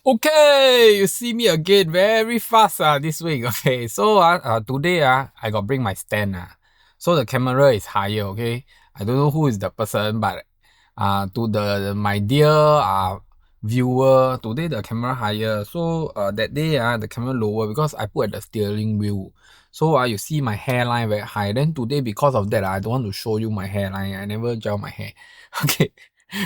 Okay, you see me again very fast this week. Okay, so today I got bring my stand so the camera is higher. Okay, I don't know who is the person, but to the my dear viewer, today the camera higher. So that day the camera lower because I put at the steering wheel. So you see my hairline very high. Then today because of that I don't want to show you my hairline. I never gel my hair. Okay.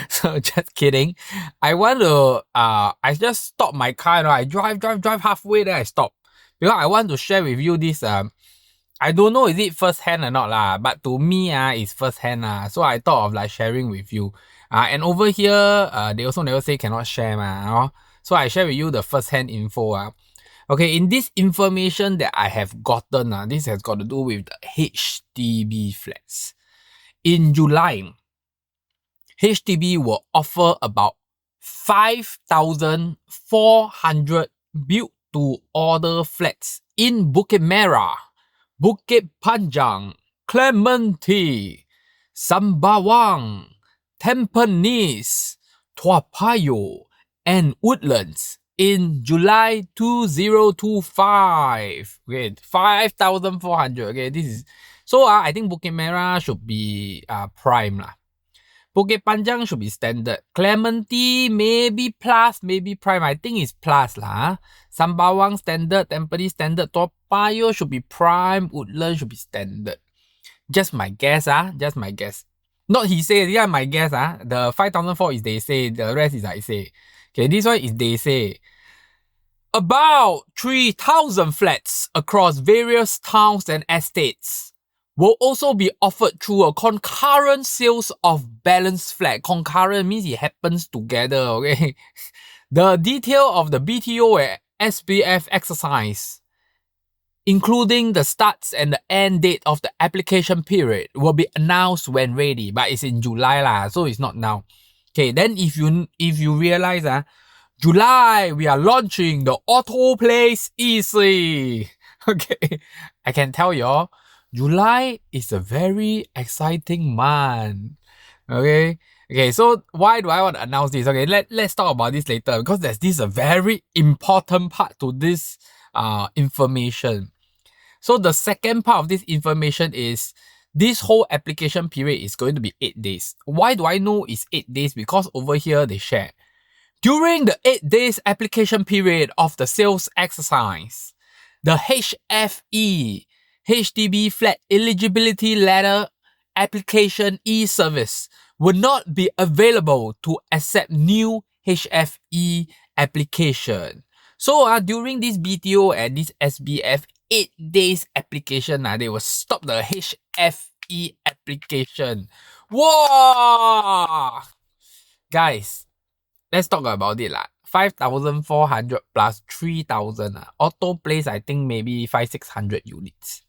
So just kidding. I want to I just stop my car, I drive halfway, then I stop. Because I want to share with you this I don't know is it first hand or not lah, but to me it's first hand so I thought of like sharing with you. And over here they also never say cannot share so I share with you the first hand info Okay, in this information that I have gotten this has got to do with the HDB flats. In July, HDB will offer about 5,400 built-to-order flats in Bukit Merah, Bukit Panjang, Clementi, Sembawang, Tampines, Toa Payoh, and Woodlands in July 2025. Okay, 5,400. Okay, this is so I think Bukit Merah should be prime lah. Bukit Panjang should be standard. Clementi maybe plus, maybe prime. I think it's plus lah. Sembawang standard, Tampines standard. Toa Payoh should be prime. Woodlands should be standard. Just my guess just my guess. Not he say, yeah, my guess The 5,004 is they say, the rest is I say. Okay, this one is they say. About 3,000 flats across various towns and estates will also be offered through a concurrent sales of balanced flat. Concurrent means it happens together, okay? The detail of the BTO and SBF exercise, including the starts and the end date of the application period, will be announced when ready, but it's in July lah, so it's not now. Okay, then if you realize July, we are launching the Auto Place Easy. Okay, I can tell you July is a very exciting month. Okay, so why do I want to announce this? Okay, let's talk about this later because there's this a very important part to this information. So the second part of this information is this whole application period is going to be 8 days. Why do I know it's 8 days? Because over here they share. During the 8 days application period of the sales exercise, the HFE, HDB Flat Eligibility Letter Application e-service will not be available to accept new HFE application. So during this BTO and this SBF 8 days application, they will stop the HFE application. Whoa! Guys, let's talk about it 5,400 plus 3,000 Auto Place, I think maybe 500-600 units.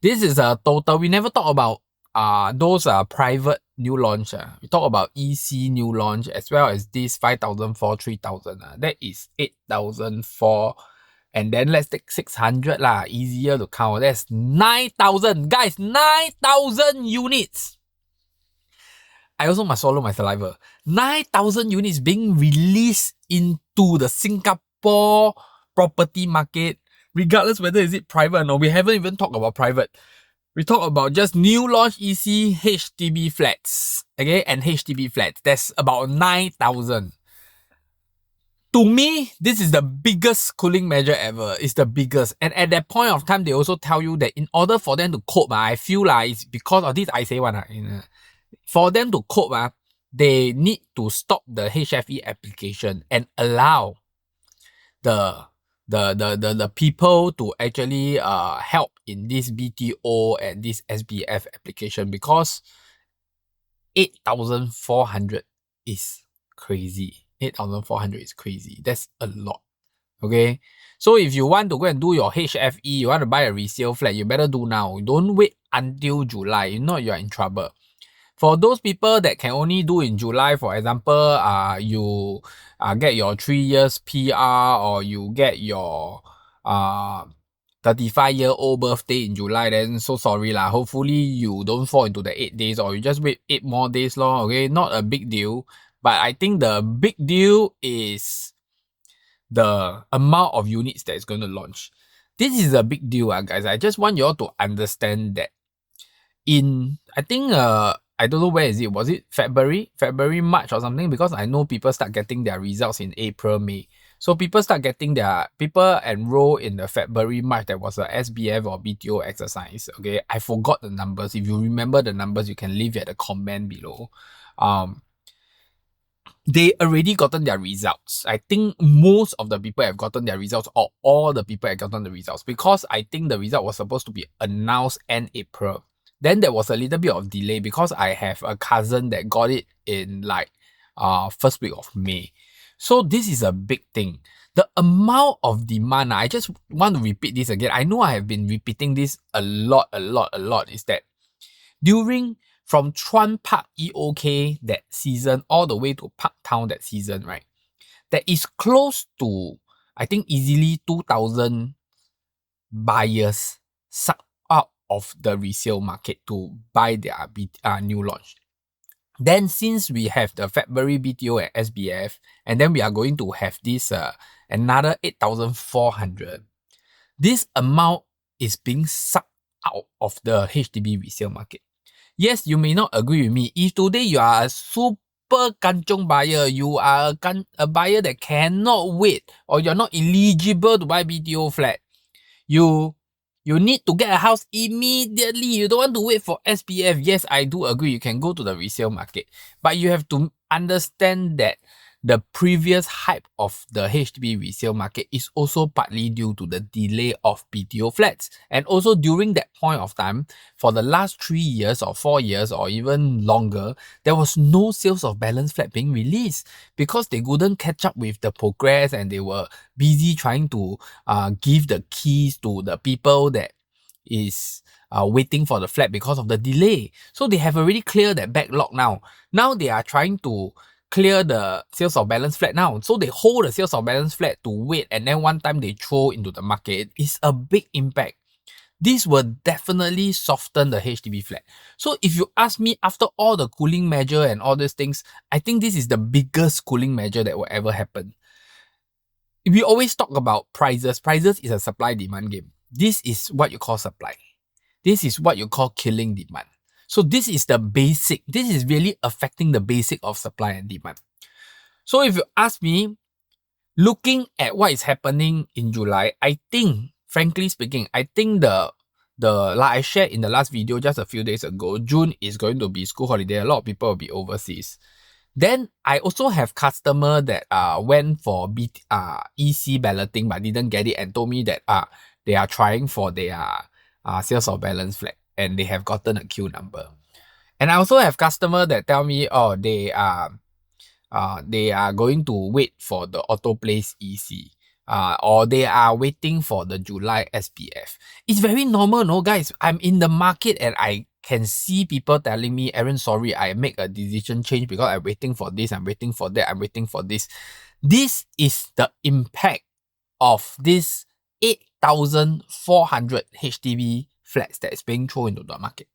This is a total. We never talk about those private new launch. We talk about EC new launch as well as this 5,004, 3,000. That is 8,004. And then let's take 600 easier to count. That's 9,000. Guys, 9,000 units. I also must swallow my saliva. 9,000 units being released into the Singapore property market, regardless whether is it private or not. We haven't even talked about private. We talk about just new launch EC HDB flats, okay, and HDB flats. That's about 9,000. To me, this is the biggest cooling measure ever. It's the biggest. And at that point of time, they also tell you that in order for them to cope, I feel like it's because of this I say one. For them to cope, they need to stop the HFE application and allow the people to actually help in this BTO and this SBF application, because 8,400 is crazy. 8,400 is crazy. That's a lot. Okay, so if you want to go and do your HFE, you want to buy a resale flat, you better do now. Don't wait until July. If not, you are in trouble. For those people that can only do in July, for example, you get your 3 years PR, or you get your 35-year-old birthday in July, then so sorry lah. Hopefully you don't fall into the 8 days, or you just wait 8 more days long. Okay, not a big deal. But I think the big deal is the amount of units that is going to launch. This is a big deal, guys. I just want you all to understand that I think I don't know where is it. Was it February, March or something? Because I know people start getting their results in April, May. So people enroll in the February, March. There was a SBF or BTO exercise. Okay, I forgot the numbers. If you remember the numbers, you can leave it at the comment below. They already gotten their results. I think most of the people have gotten their results, or all the people have gotten the results, because I think the result was supposed to be announced end April. Then there was a little bit of delay because I have a cousin that got it in like first week of May. So this is a big thing. The amount of demand, I just want to repeat this again. I know I have been repeating this a lot, is that during from Chuan Park EOK that season all the way to Parktown that season, right? That is close to, I think, easily 2,000 buyers sucked out of the resale market to buy their new launch. Then since we have the February BTO at SBF, and then we are going to have this another 8,400, this amount is being sucked out of the HDB resale market. Yes, you may not agree with me. If today you are a super kanchong buyer, you are a buyer that cannot wait, or you're not eligible to buy BTO flat, you need to get a house immediately. You don't want to wait for SPF. Yes, I do agree. You can go to the resale market, but you have to understand that the previous hype of the HDB resale market is also partly due to the delay of BTO flats. And also during that point of time, for the last 3 years or 4 years or even longer, there was no sales of balance flat being released because they couldn't catch up with the progress, and they were busy trying to give the keys to the people that is waiting for the flat because of the delay. So they have already cleared that backlog now. Now they are trying to clear the sales of balance flat now. So they hold the sales of balance flat to wait, and then one time they throw into the market. It's a big impact. This will definitely soften the HDB flat. So if you ask me, after all the cooling measure and all these things, I think this is the biggest cooling measure that will ever happen. We always talk about prices. Prices is a supply demand game. This is what you call supply. This is what you call killing demand. So this is the basic. This is really affecting the basic of supply and demand. So if you ask me, looking at what is happening in July, I think, frankly speaking, I think the like I shared in the last video just a few days ago, June is going to be school holiday. A lot of people will be overseas. Then I also have customer that went for EC balloting but didn't get it, and told me that they are trying for their sales of balance flat, and they have gotten a queue number. And I also have customer that tell me, oh, they are going to wait for the auto place EC, or they are waiting for the July SPF. It's very normal, no guys. I'm in the market and I can see people telling me, Aaron, sorry, I make a decision change because I'm waiting for this, I'm waiting for that, I'm waiting for this. This is the impact of this 8,400 HDB flats that is being thrown into the market.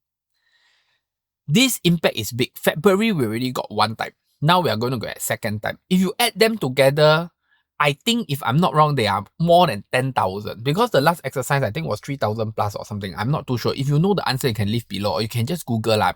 This impact is big. February, we already got one time. Now we are going to go at second time. If you add them together, I think, if I'm not wrong, they are more than 10,000, because the last exercise I think was 3,000 plus or something. I'm not too sure. If you know the answer, you can leave below, or you can just Google. I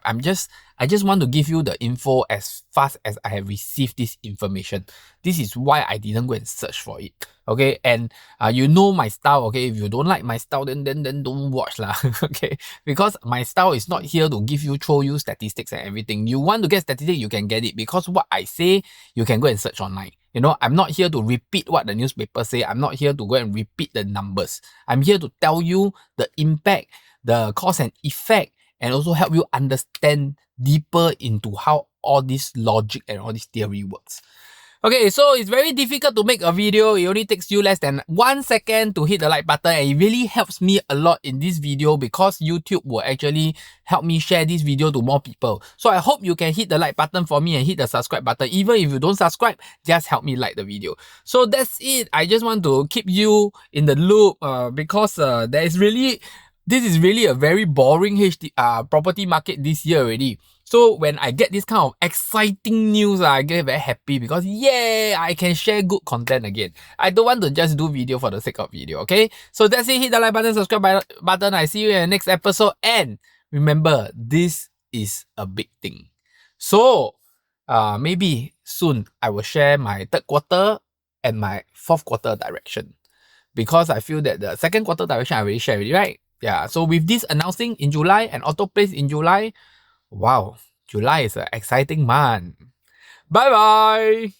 just want to give you the info as fast as I have received this information. This is why I didn't go and search for it. Okay, and you know my style. Okay, if you don't like my style, then don't watch lah. Okay, because my style is not here to throw you statistics and everything. You want to get statistics, you can get it, because what I say, you can go and search online. You know, I'm not here to repeat what the newspaper say. I'm not here to go and repeat the numbers. I'm here to tell you the impact, the cause and effect, and also help you understand deeper into how all this logic and all this theory works. Okay, so it's very difficult to make a video. It only takes you less than 1 second to hit the like button, and it really helps me a lot in this video, because YouTube will actually help me share this video to more people. So I hope you can hit the like button for me and hit the subscribe button. Even if you don't subscribe, just help me like the video. So that's it. I just want to keep you in the loop because this is really a very boring property market this year already. So when I get this kind of exciting news, I get very happy because yeah, I can share good content again. I don't want to just do video for the sake of video, okay? So that's it. Hit the like button, subscribe button. I see you in the next episode. And remember, this is a big thing. So maybe soon I will share my third quarter and my fourth quarter direction. Because I feel that the second quarter direction I already shared already, right? Yeah. So with this announcing in July and auto place in July, wow, July is an exciting month. Bye bye.